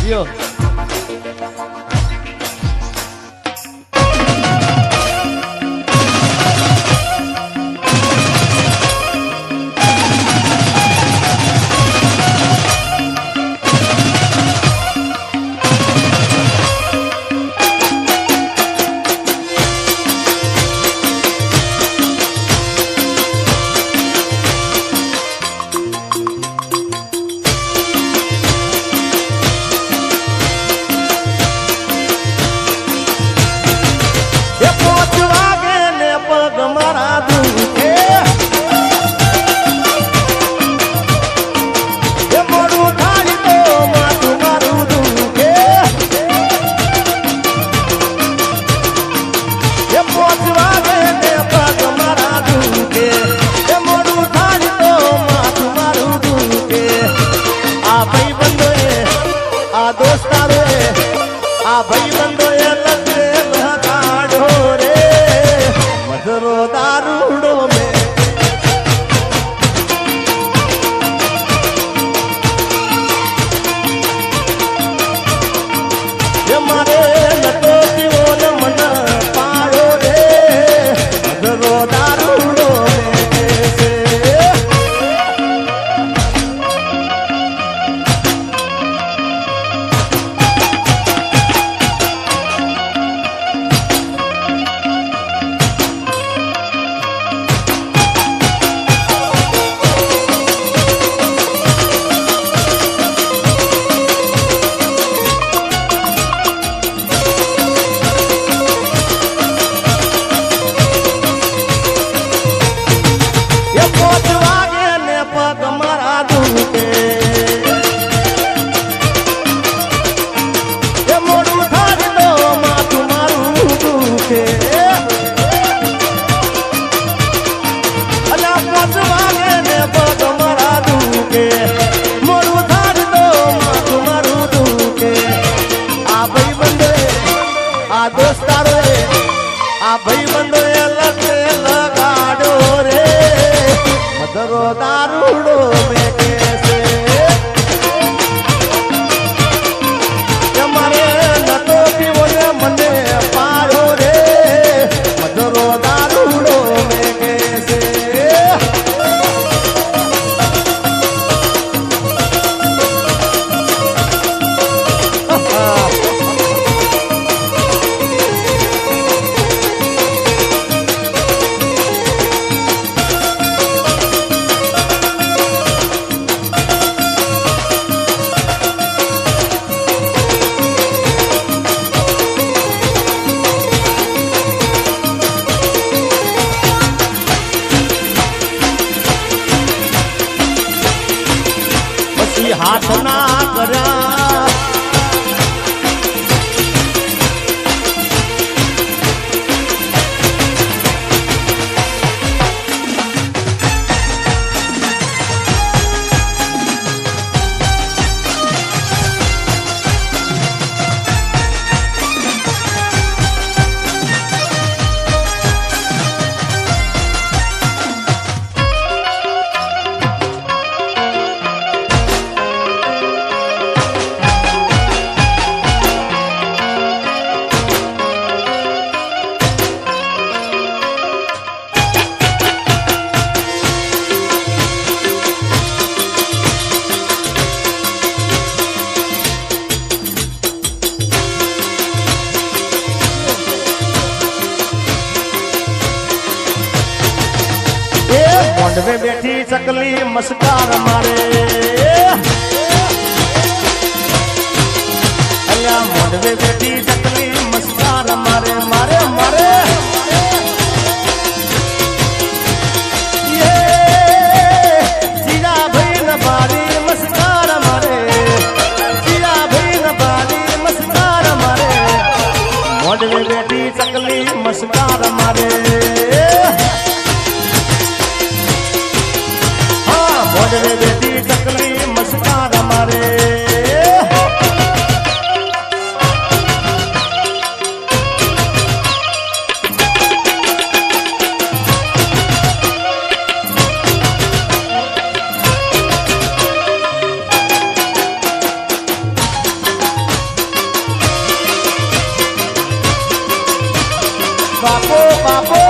લ્યો હાથ ના કર્યા મોઢવે બેઠી ચકલી મસ્કાર મારે અલ્યા મોઢવે બેઠી ચકલી મસ્કાર મારે મારે મારે જીરા ભાઈ ન બારી મસ્કાર મારે જીરા ભાઈ ન બારી મસ્કાર મારે મોઢવે બેઠી ચકલી મસ્કાર મારે મોઢવે બેઠી ચકલી મસ્કાર મારે બાપો બાપો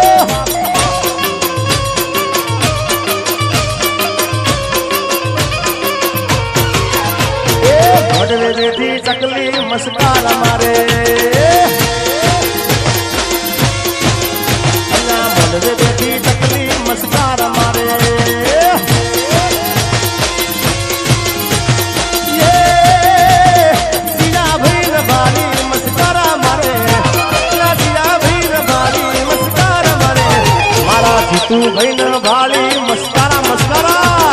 મોડવે બેઠી ચકલી મસ્કાર મારે મોડવે બેઠી ચકલી મસ્કાર મારે તું ભાઈ ન ભાળી મસ્કારા મસ્કારા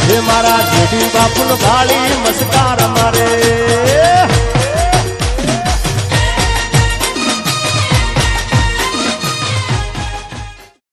હે મારા જેઠી બાપુ ભાળી મસ્કાર મારે